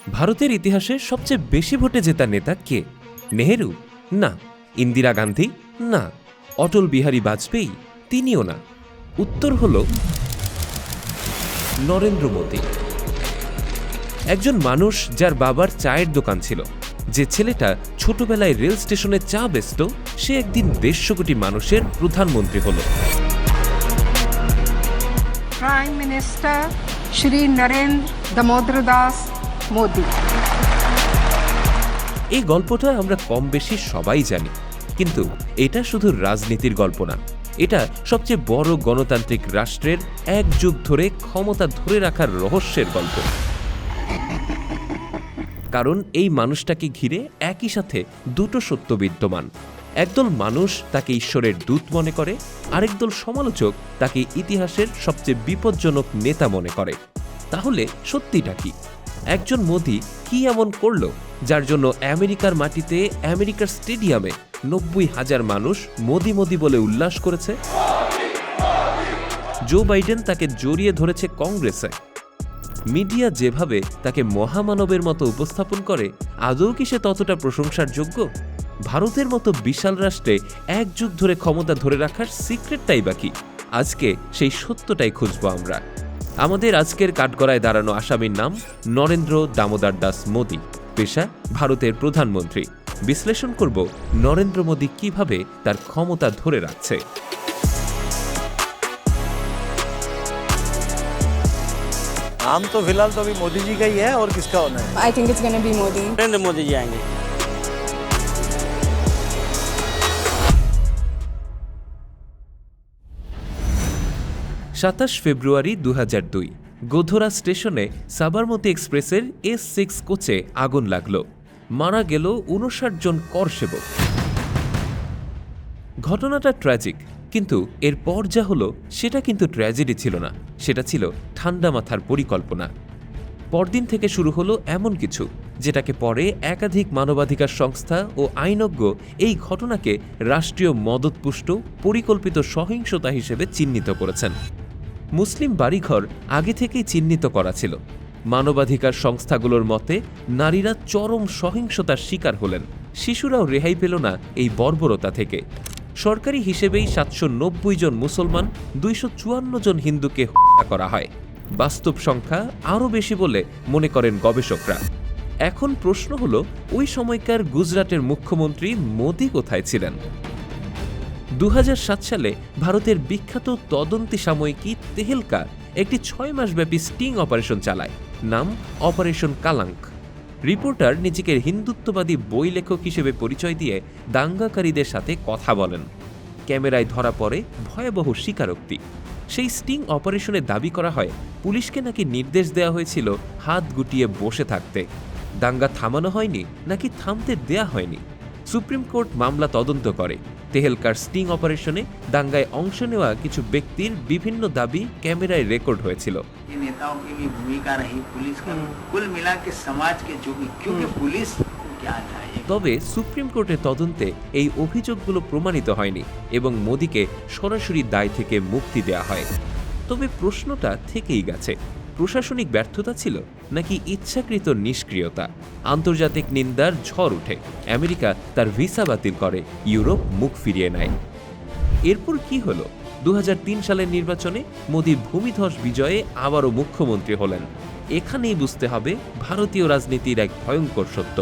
ভারতের ইতিহাসে সবচেয়ে বেশি ভোটে জেতা নেতা কে? নেহেরু? না। ইন্দিরা গান্ধী? না। অটল বিহারী বাজপেয়ী? তিনিও না। উত্তর হল নরেন্দ্র মোদী। একজন মানুষ যার বাবার চায়ের দোকান ছিল, যে ছেলেটা ছোটবেলায় রেল স্টেশনে চা বেচত, সে একদিন 150 কোটি মানুষের প্রধানমন্ত্রী হল। Prime minister Shri Narendra Damodar Das Modi. এই গল্পটা আমরা কম বেশি সবাই জানি, কিন্তু এটা শুধু রাজনীতির গল্প না, এটা সবচেয়ে বড় গণতান্ত্রিক রাষ্ট্রের এক যুগ ধরে ক্ষমতা ধরে রাখার রহস্যের গল্প। কারণ এই মানুষটাকে ঘিরে একই সাথে দুটো সত্য বিদ্যমান। একদল মানুষ তাকে ঈশ্বরের দূত মনে করে, আরেক দল সমালোচক তাকে ইতিহাসের সবচেয়ে বিপজ্জনক নেতা মনে করে। তাহলে সত্যিটা কি? একজন মোদি কি এমন করল যার জন্য আমেরিকার মাটিতে, আমেরিকার স্টেডিয়ামে 90,000 মানুষ মোদি মোদি বলে উল্লাস করেছে? জো বাইডেন তাকে জড়িয়ে ধরেছে কংগ্রেসে। মিডিয়া যেভাবে তাকে মহামানবের মতো উপস্থাপন করে, আদৌ কি সে ততটা প্রশংসার যোগ্য? ভারতের মতো বিশাল রাষ্ট্রে এক যুগ ধরে ক্ষমতা ধরে রাখার সিক্রেটটাই বাকি। আজকে সেই সত্যটাই খুঁজব আমরা। আমাদের আজকের কাঠগড়ায় দাঁড়ানো আসামির নাম নরেন্দ্র দামোদর দাস মোদী। পেশা ভারতের প্রধানমন্ত্রী। বিশ্লেষণ করব নরেন্দ্র মোদী কিভাবে তার ক্ষমতা ধরে রাখছে। नाम तो फिलहाल तो अभी मोदी जी का ही है, और किसका होना है? I think it's going to be Modi. Narendra Modi ji आएंगे। 27 ফেব্রুয়ারি 2002 গোধরা স্টেশনে সাবরমতী এক্সপ্রেসের S6 কোচে আগুন লাগলো। মারা গেল 59 জন কর সেবক। ঘটনাটা ট্র্যাজিক, কিন্তু এরপর যা হলো সেটা কিন্তু ট্র্যাজেডি ছিল না, সেটা ছিল ঠান্ডা মাথার পরিকল্পনা। পরদিন থেকে শুরু হলো এমন কিছু যেটাকে পরে একাধিক মানবাধিকার সংস্থা ও আইনজ্ঞ এই ঘটনাকে রাষ্ট্রীয় মদতপুষ্ট পরিকল্পিত সহিংসতা হিসেবে চিহ্নিত করেছেন। মুসলিম বাড়িঘর আগে থেকেই চিহ্নিত করা ছিল। মানবাধিকার সংস্থাগুলোর মতে নারীরা চরম সহিংসতার শিকার হলেন, শিশুরাও রেহাই পেল না এই বর্বরতা থেকে। সরকারি হিসেবেই 790 জন মুসলমান, 254 জন হিন্দুকে হত্যা করা হয়। বাস্তব সংখ্যা আরও বেশি বলে মনে করেন গবেষকরা। এখন প্রশ্ন হলো, ওই সময়কার গুজরাটের মুখ্যমন্ত্রী মোদি কোথায় ছিলেন? 2007 সালে ভারতের বিখ্যাত তদন্তি সাময়িকী তেহেলকা একটি 6 মাসব্যাপী স্টিং অপারেশন চালায়, নাম অপারেশন কালাঙ্ক। রিপোর্টার নিজেকে হিন্দুত্ববাদী বই লেখক হিসেবে পরিচয় দিয়ে দাঙ্গাকারীদের সাথে কথা বলেন। ক্যামেরায় ধরা পড়ে ভয়াবহ স্বীকারোক্তি। সেই স্টিং অপারেশনে দাবি করা হয় পুলিশকে নাকি নির্দেশ দেওয়া হয়েছিল হাত গুটিয়ে বসে থাকতে। দাঙ্গা থামানো হয়নি নাকি থামতে দেয়া হয়নি। সুপ্রিম কোর্ট মামলা তদন্ত করে। তেহেলকার স্টিং অপারেশনে দাঙ্গায় অংশ নেওয়া কিছু ব্যক্তির বিভিন্ন দাবি ক্যামেরায় রেকর্ড হয়েছিল। नेताओं की भी भूमिका रही, पुलिस का कुल मिला के समाज के जो भी, क्योंकि पुलिस क्या था। তবে সুপ্রিম কোর্টের তদন্তে এই অভিযোগগুলো প্রমাণিত হয়নি এবং মোদিকে সরাসরি দায় থেকে মুক্তি দেয়া হয়। তবে প্রশ্নটা থেকেই গেছে, প্রশাসনিক ব্যর্থতা ছিল নাকি ইচ্ছাকৃত নিষ্ক্রিয়তা? আন্তর্জাতিক নিন্দার ঝড় উঠে। আমেরিকা তার ভিসা বাতিল করে, ইউরোপ মুখ ফিরিয়ে নেয়। এরপর কি হলো? 2003 সালের নির্বাচনে মোদি ভূমিধস বিজয়ে আবারও মুখ্যমন্ত্রী হলেন। এখানেই বুঝতে হবে ভারতীয় রাজনীতির এক ভয়ঙ্কর সত্য।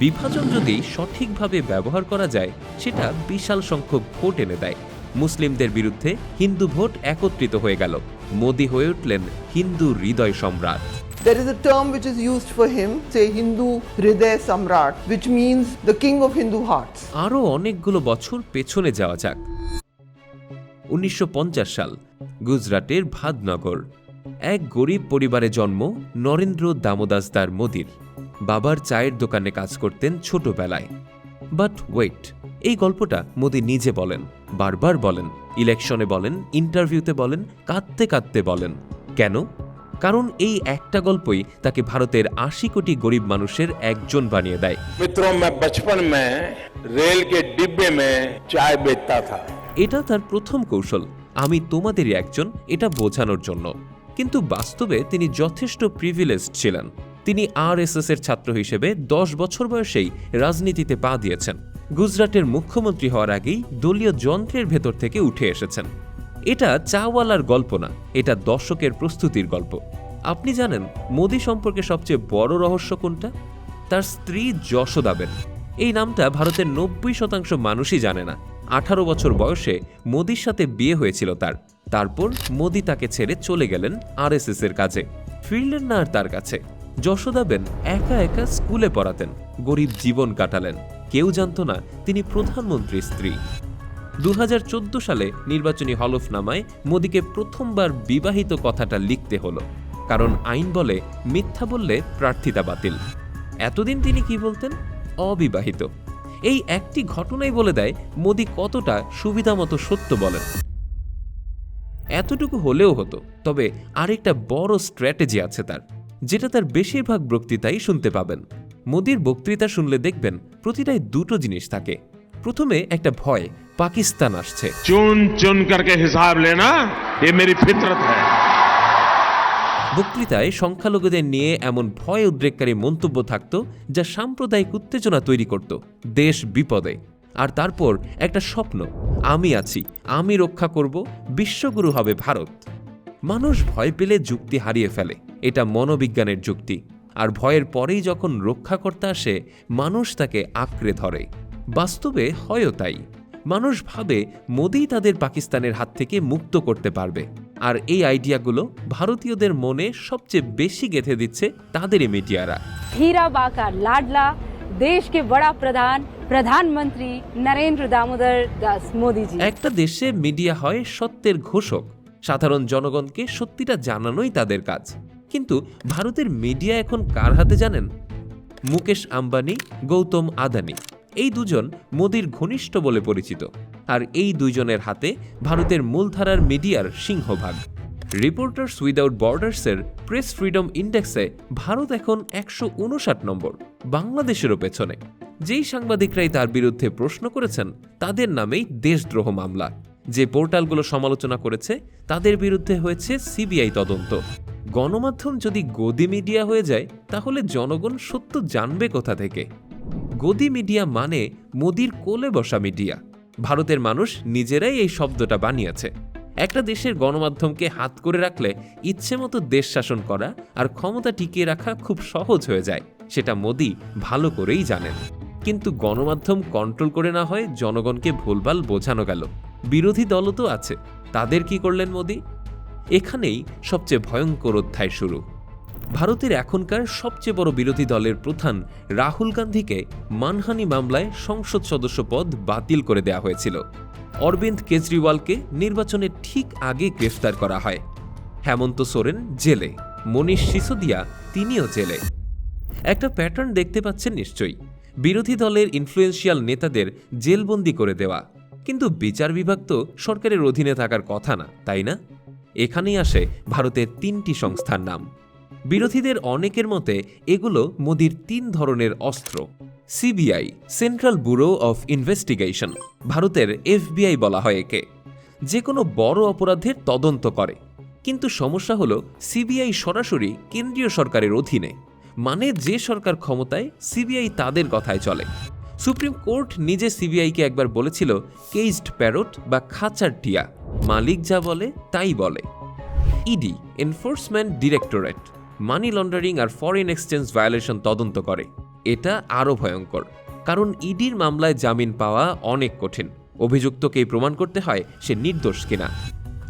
বিভাজন যদি সঠিকভাবে ব্যবহার করা যায়, সেটা বিশাল সংখ্যক ভোট এনে দেয়। মুসলিমদের বিরুদ্ধে হিন্দু ভোট একত্রিত হয়ে গেল। মোদি হয়ে উঠলেন হিন্দু হৃদয় সম্রাট। There is a term which is used for him, say Hindu Hriday Samrat, which means the king of Hindu hearts. আরও অনেকগুলো বছর পেছনে যাওয়া যাক। 1950 সাল, গুজরাটের ভাদনগর। এক গরিব পরিবারে জন্ম নরেন্দ্র দামোদার মোদির। বাবার চায়ের দোকানে কাজ করতেন ছোটবেলায়। বাট ওয়েট, এই গল্পটা মোদি নিজে বলেন, বারবার বলেন, ইলেকশনে বলেন, ইন্টারভিউতে বলেন, কাঁদতে কাঁদতে বলেন। কেন? কারণ এই একটা গল্পই তাকে ভারতের 80 কোটি গরিব মানুষের একজন বানিয়ে দেয়। मित्रों, मैं बचपन में रेल के डिब्बे में चाय बेचता था। এটা তার প্রথম কৌশল। আমি তোমাদেরই একজন এটা বোঝানোর জন্য। কিন্তু বাস্তবে তিনি যথেষ্ট প্রিভিলেজড ছিলেন। তিনি আরএসএস এর ছাত্র হিসেবে 10 বছর বয়সেই রাজনীতিতে পা দিয়েছেন। গুজরাটের মুখ্যমন্ত্রী হওয়ার আগেই দলীয় যন্ত্রের ভেতর থেকে উঠে এসেছেন। এটা চাওয়ালার গল্প না, এটা দশকের প্রস্তুতির গল্প। আপনি জানেন মোদি সম্পর্কে সবচেয়ে বড় রহস্য কোনটা? তার স্ত্রী যশোদাবেন। এই নামটা ভারতের 90% মানুষই জানে না। 18 বছর বয়সে মোদির সাথে বিয়ে হয়েছিল তার। তারপর মোদি তাকে ছেড়ে চলে গেলেন আরএসএস এর কাজে। ফিরলেন না আর তার কাছে। যশোদাবেন একা একা স্কুলে পড়াতেন, গরিব জীবন কাটালেন। কেউ জানত না তিনি প্রধানমন্ত্রীর স্ত্রী। 2014 সালে নির্বাচনী হলফনামায় মোদিকে প্রথমবার বিবাহিত কথাটা লিখতে হলো, কারণ আইন বলে মিথ্যা বললে প্রার্থিতা বাতিল। এতদিন তিনি কি বলতেন? অবিবাহিত। এই একটি ঘটনাই বলে দেয় মোদি কতটা সুবিধামতো সত্য বলেন। এতটুকু হলেও হতো, তবে আরেকটা বড় স্ট্র্যাটেজি আছে তার, যেটা তার বেশিরভাগ বক্তৃতাই শুনতে পাবেন। মোদির বক্তৃতা শুনলে দেখবেন প্রতিটাই দুটো জিনিস থাকে। প্রথমে একটা ভয়, পাকিস্তান আসছে। चुन चुन करके हिसाब लेना ये मेरी फितरत है। বক্তৃতায় সংখ্যালঘুদের নিয়ে এমন ভয় উদ্রেককারী মন্তব্য থাকত যা সাম্প্রদায়িক উত্তেজনা তৈরি করত, দেশ বিপদে। আর তারপর একটা স্বপ্ন, আমি আছি, আমি রক্ষা করব, বিশ্বগুরু হবে ভারত। মানুষ ভয় পেলে যুক্তি হারিয়ে ফেলে, এটা মনোবিজ্ঞানের যুক্তি। আর ভয়ের পরেই যখন রক্ষাকর্তা আসে, মানুষ তাকে আঁকড়ে ধরে। বাস্তবে হয়ও তাই। মানুষ ভাবে মোদি তাদের পাকিস্তানের হাত থেকে মুক্ত করতে পারবে। আর এই আইডিয়াগুলো ভারতীয়দের মনে সবচেয়ে বেশি গেঁথে দিচ্ছে তাদেরই মিডিয়ারা। हीरा बाका लाडला देश के बड़ा प्रधानमंत्री नरेंद्र दामोदर दास मोदी जी। একটা দেশে মিডিয়া হয় সত্যের ঘোষক। সাধারণ জনগণকে সত্যিটা জানানোই তাদের কাজ। কিন্তু ভারতের মিডিয়া এখন কার হাতে জানেন? মুকেশ আম্বানি, গৌতম আদানি, এই দুজন মোদির ঘনিষ্ঠ বলে পরিচিত। আর এই দুইজনের হাতে ভারতের মূলধারার মিডিয়ার সিংহভাগ। রিপোর্টার্স উইদাউট বর্ডার্সের প্রেস ফ্রিডম ইন্ডেক্সে ভারত এখন 159 নম্বর, বাংলাদেশেরও পেছনে। যেই সাংবাদিকরাই তার বিরুদ্ধে প্রশ্ন করেছেন তাদের নামেই দেশদ্রোহ মামলা। যে পোর্টালগুলো সমালোচনা করেছে তাদের বিরুদ্ধে হয়েছে সিবিআই তদন্ত। গণমাধ্যম যদি গদি মিডিয়া হয়ে যায় তাহলে জনগণ সত্য জানবে কোথা থেকে? গদি মিডিয়া মানে মোদির কোলে বসা মিডিয়া। ভারতের মানুষ নিজেরাই এই শব্দটা বানিয়েছে। একটা দেশের গণমাধ্যমকে হাত করে রাখলে ইচ্ছে মতো দেশ শাসন করা আর ক্ষমতা টিকিয়ে রাখা খুব সহজ হয়ে যায়, সেটা মোদি ভালো করেই জানেন। কিন্তু গণমাধ্যম কন্ট্রোল করে না হয় জনগণকে ভুলভাল বোঝানো গেল। বিরোধী দলও তো আছে, তাদের কি করলেন মোদি? এখানেই সবচেয়ে ভয়ঙ্কর অধ্যায় শুরু। ভারতের এখনকার সবচেয়ে বড় বিরোধী দলের প্রধান রাহুল গান্ধীকে মানহানি মামলায় সংসদ সদস্য পদ বাতিল করে দেওয়া হয়েছিল। অরবিন্দ কেজরিওয়ালকে নির্বাচনের ঠিক আগে গ্রেফতার করা হয়। হেমন্ত সোরেন জেলে, মনীষ সিসোদিয়া তিনিও জেলে। একটা প্যাটার্ন দেখতে পাচ্ছেন নিশ্চয়ই, বিরোধী দলের ইনফ্লুয়েন্সিয়াল নেতাদের জেলবন্দি করে দেওয়া। কিন্তু বিচার বিভাগ তো সরকারের অধীনে থাকার কথা না, তাই না? এখানেই আসে ভারতের 3টি সংস্থার নাম। বিরোধীদের অনেকের মতে এগুলো মোদির 3 ধরনের অস্ত্র। CBI, central bureau of investigation, ভারতের FBI বলা হয় একে। যে কোনো বড় অপরাধের তদন্ত করে। কিন্তু সমস্যা হলো সিবিআই সরাসরি কেন্দ্রীয় সরকারের অধীনে, মানে যে সরকার ক্ষমতায় সিবিআই তাদের কথায় চলে। সুপ্রিম কোর্ট নিজে সিবিআইকে একবার বলেছিল কেজড প্যারট বা খাঁচার টিয়া, মালিক যা বলে তাই বলে। ED, enforcement directorate, money laundering আর ফরেন এক্সচেঞ্জ ভায়োলেশন তদন্ত করে। এটা আরও ভয়ঙ্কর, কারণ ইডির মামলায় জামিন পাওয়া অনেক কঠিন। অভিযুক্তকেই প্রমাণ করতে হয় সে নির্দোষ কিনা।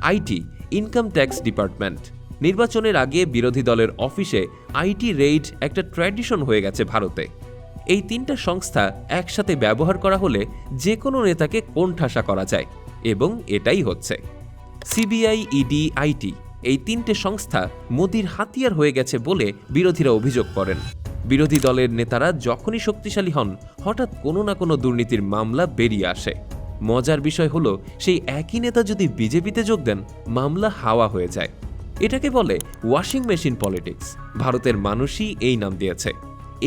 আইটি, ইনকাম ট্যাক্স ডিপার্টমেন্ট, নির্বাচনের আগে বিরোধী দলের অফিসে আইটি রেইড একটা ট্র্যাডিশন হয়ে গেছে ভারতে। এই 3টা সংস্থা একসাথে ব্যবহার করা হলে যে কোনো নেতাকে কোণঠাসা করা যায়, এবং এটাই হচ্ছে। সিবিআই, ইডি, আইটি, এই 3টে সংস্থা মোদির হাতিয়ার হয়ে গেছে বলে বিরোধীরা অভিযোগ করেন। বিরোধী দলের নেতারা যখনই শক্তিশালী হন হঠাৎ কোনো না কোনো দুর্নীতির মামলা বেরিয়ে আসে। মজার বিষয় হলো সেই একই নেতা যদি বিজেপিতে যোগ দেন মামলা হাওয়া হয়ে যায়। এটাকে বলে ওয়াশিং মেশিন পলিটিক্স। ভারতের মানুষই এই নাম দিয়েছে।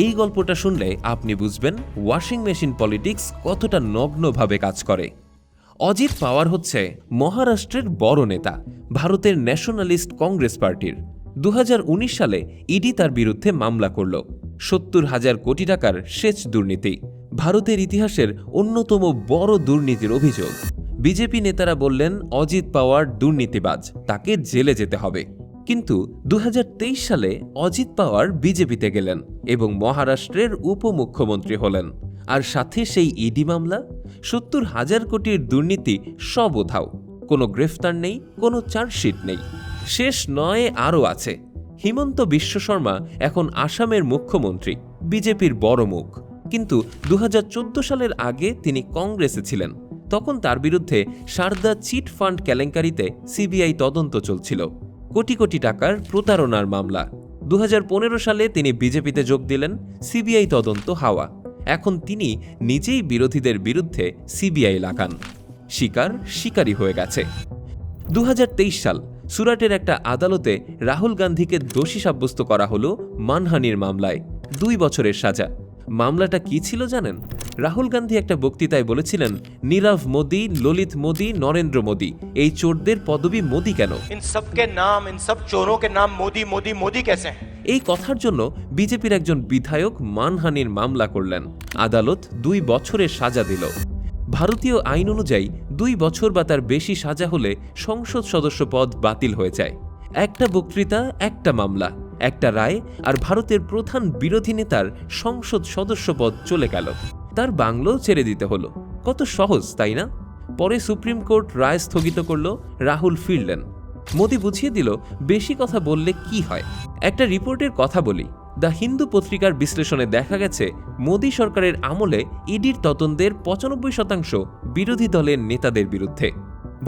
এই গল্পটা শুনলে আপনি বুঝবেন ওয়াশিং মেশিন পলিটিক্স কতটা নগ্নভাবে কাজ করে। অজিত পাওয়ার হচ্ছে মহারাষ্ট্রের বড় নেতা, ভারতের ন্যাশনালিস্ট কংগ্রেস পার্টির। 2019 সালে ইডি তার বিরুদ্ধে মামলা করল 70,000 কোটি টাকার সেচ দুর্নীতি, ভারতের ইতিহাসের অন্যতম বড় দুর্নীতির অভিযোগ। বিজেপি নেতারা বললেন অজিত পাওয়ার দুর্নীতিবাজ, তাকে জেলে যেতে হবে। কিন্তু 2023 সালে অজিত পাওয়ার বিজেপিতে গেলেন এবং মহারাষ্ট্রের উপমুখ্যমন্ত্রী হলেন। আর সাথে সেই ইডি মামলা, 70,000 কোটির দুর্নীতি সব উধাও, কোনো গ্রেফতার নেই, কোনো চার্জশিট নেই। শেষ নয়, আরও আছে। হিমন্ত বিশ্ব শর্মা এখন আসামের মুখ্যমন্ত্রী, বিজেপির বড় মুখ। কিন্তু 2014 সালের আগে তিনি কংগ্রেসে ছিলেন। তখন তার বিরুদ্ধে সারদা চিট ফান্ড কেলেঙ্কারিতে সিবিআই তদন্ত চলছিল, কোটি কোটি টাকার প্রতারণার মামলা। 2015 সালে তিনি বিজেপিতে যোগ দিলেন, সিবিআই তদন্ত হাওয়া। এখন তিনি নিজেই বিরোধীদের বিরুদ্ধে সিবিআই লাগান। শিকারী হয়ে গেছে। 2023 সাল সুরাটের একটা আদালতে রাহুল গান্ধীকে দোষী সাব্যস্ত করা হলো মানহানির মামলায়, 2 বছরের সাজা। মামলাটা কি ছিল জানেন? রাহুল গান্ধী একটা বক্তৃতায় বলেছিলেন, নীরব মোদি, ললিত মোদি, নরেন্দ্র মোদি, এই চোরদের পদবি মোদি কেন? इन सब के नाम, इन सब चोरों के नाम मोदी मोदी मोदी कैसे हैं? এই কথার জন্য বিজেপির একজন বিধায়ক মানহানির মামলা করলেন। আদালত 2 বছরের সাজা দিল। ভারতীয় আইন অনুযায়ী 2 বছর বা তার বেশি সাজা হলে সংসদ সদস্য পদ বাতিল হয়ে যায়। একটা বক্তৃতা, একটা মামলা, একটা রায়, আর ভারতের প্রধান বিরোধী নেতার সংসদ সদস্য পদ চলে গেল। তার বাংলো ছেড়ে দিতে হলো। কত সহজ, তাই না? পরে সুপ্রিম কোর্ট রায় স্থগিত করল, রাহুল ফিরলেন। মোদি বুঝিয়ে দিল বেশি কথা বললে কি হয়। একটা রিপোর্টের কথা বলি। দ্য হিন্দু পত্রিকার বিশ্লেষণে দেখা গেছে, মোদি সরকারের আমলে ইডির তদন্তের 95% বিরোধী দলের নেতাদের বিরুদ্ধে।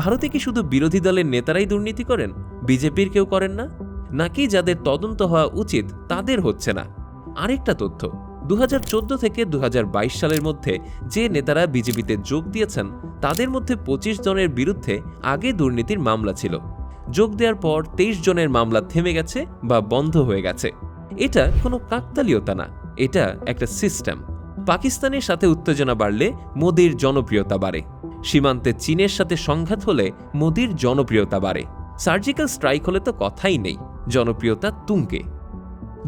ভারতে কি শুধু বিরোধী দলের নেতারাই দুর্নীতি করেন? বিজেপির কেউ করেন না? নাকি যাদের তদন্ত হওয়া উচিত তাদের হচ্ছে না? আরেকটা তথ্য, 2014 থেকে 2022 সালের মধ্যে যে নেতারা বিজেপিতে যোগ দিয়েছেন তাদের মধ্যে 25 জনের বিরুদ্ধে আগে দুর্নীতির মামলা ছিল। যোগ দেওয়ার পর 23 জনের মামলা থেমে গেছে বা বন্ধ হয়ে গেছে। এটা কোনো কাকতালীয়তা না, এটা একটা সিস্টেম। পাকিস্তানের সাথে উত্তেজনা বাড়লে মোদির জনপ্রিয়তা বাড়ে, সীমান্তে চীনের সাথে সংঘাত হলে মোদির জনপ্রিয়তা বাড়ে, সার্জিক্যাল স্ট্রাইক হলে তো কথাই নেই, জনপ্রিয়তা তুঙ্গে।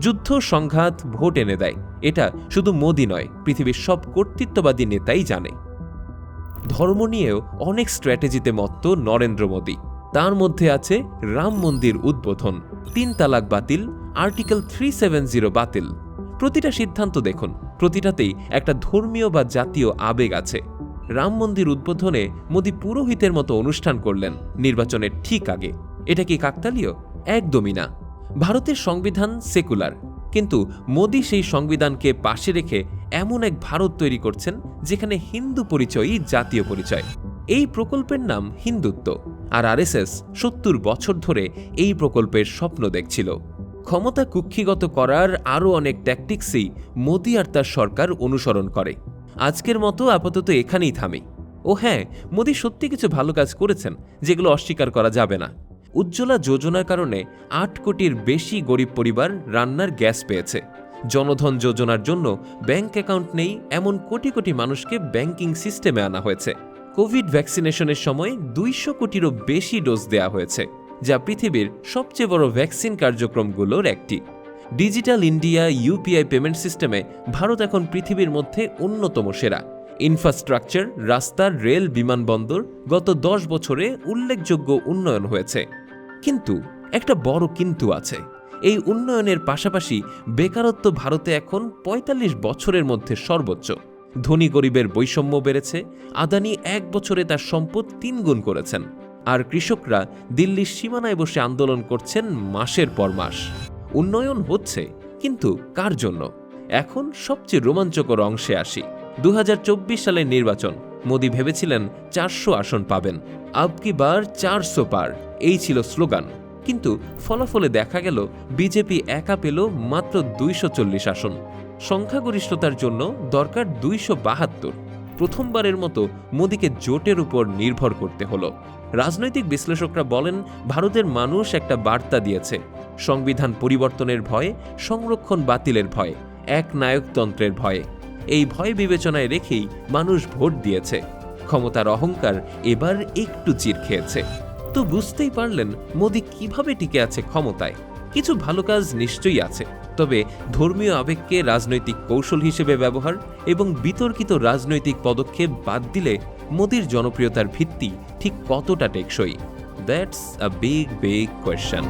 যুদ্ধ, সংঘাত ভোট এনে দেয়, এটা শুধু মোদি নয়, পৃথিবীর সব কর্তৃত্ববাদী নেতাই জানে। ধর্ম নিয়েও অনেক স্ট্র্যাটেজিতে মত্ত নরেন্দ্র মোদি। তার মধ্যে আছে রাম মন্দির উদ্বোধন, 3 তালাক বাতিল, আর্টিকেল 370 বাতিল। প্রতিটা সিদ্ধান্ত দেখুন, প্রতিটাতেই একটা ধর্মীয় বা জাতীয় আবেগ আছে। রাম মন্দির উদ্বোধনে মোদি পুরোহিতের মতো অনুষ্ঠান করলেন নির্বাচনের ঠিক আগে। এটা কি কাকতালীয়? একদমই না। ভারতের সংবিধান সেকুলার, কিন্তু মোদি সেই সংবিধানকে পাশে রেখে এমন এক ভারত তৈরি করছেন যেখানে হিন্দু পরিচয়ই জাতীয় পরিচয়। এই প্রকল্পের নাম হিন্দুত্ব, আর আরএসএস 70 বছর ধরে এই প্রকল্পের স্বপ্ন দেখছিল। ক্ষমতা কুক্ষিগত করার আরও অনেক ট্যাকটিক্সই মোদি আর তার সরকার অনুসরণ করে। আজকের মতো আপাতত এখানেই থামি। ও হ্যাঁ, মোদি সত্যি কিছু ভালো কাজ করেছেন যেগুলো অস্বীকার করা যাবে না। উজ্জ্বলা যোজনার কারণে 8 কোটির বেশি গরিব পরিবার রান্নার গ্যাস পেয়েছে। জনধন যোজনার জন্য ব্যাংক অ্যাকাউন্ট নেই এমন কোটি কোটি মানুষকে ব্যাংকিং সিস্টেমে আনা হয়েছে। কোভিড ভ্যাকসিনেশনের সময় 200 কোটিরও বেশি ডোজ দেয়া হয়েছে, যা পৃথিবীর সবচেয়ে বড় ভ্যাকসিন কার্যক্রমগুলোর একটি। ডিজিটাল ইন্ডিয়া ইউপিআই পেমেন্ট সিস্টেমে ভারত এখন পৃথিবীর মধ্যে অন্যতম সেরা। ইনফ্রাস্ট্রাকচার, রাস্তা, রেল, বিমানবন্দর গত 10 বছরে উল্লেখযোগ্য উন্নয়ন হয়েছে। কিন্তু একটা বড় কিন্তু আছে। এই উন্নয়নের পাশাপাশি বেকারত্ব ভারতে এখন 45 বছরের মধ্যে সর্বোচ্চ। ধনী গরিবের বৈষম্য বেড়েছে। আদানি 1 বছরে তার সম্পদ 3 গুণ করেছেন, আর কৃষকরা দিল্লির সীমানায় বসে আন্দোলন করছেন মাসের পর মাস। উন্নয়ন হচ্ছে, কিন্তু কার জন্য? এখন সবচেয়ে রোমাঞ্চকর অংশে আসি। 2024 সালের নির্বাচন, মোদি ভেবেছিলেন 400 আসন পাবেন। আব কি বার 400 পার, এই ছিল স্লোগান। কিন্তু ফলাফলে দেখা গেল বিজেপি একা পেল মাত্র 240 আসন। সংখ্যাগরিষ্ঠতার জন্য দরকার 272। প্রথমবারের মতো মোদিকে জোটের উপর নির্ভর করতে হলো। রাজনৈতিক বিশ্লেষকরা বলেন, ভারতের মানুষ একটা বার্তা দিয়েছে। সংবিধান পরিবর্তনের ভয়ে, সংরক্ষণ বাতিলের ভয়ে, এক নায়কতন্ত্রের ভয়ে। এই ভয় বিবেচনায় রেখেই মানুষ ভোট দিয়েছে। ক্ষমতার অহংকার এবার একটু চির খেয়েছে। তো বুঝতেই পারলেন মোদি কিভাবে টিকে আছে ক্ষমতায়। কিছু ভালো কাজ নিশ্চয়ই আছে, তবে ধর্মীয় আবেগকে রাজনৈতিক কৌশল হিসেবে ব্যবহার এবং বিতর্কিত রাজনৈতিক পদক্ষেপ বাদ দিলে মোদির জনপ্রিয়তার ভিত্তি ঠিক কতটা টেকসই? That's a big question.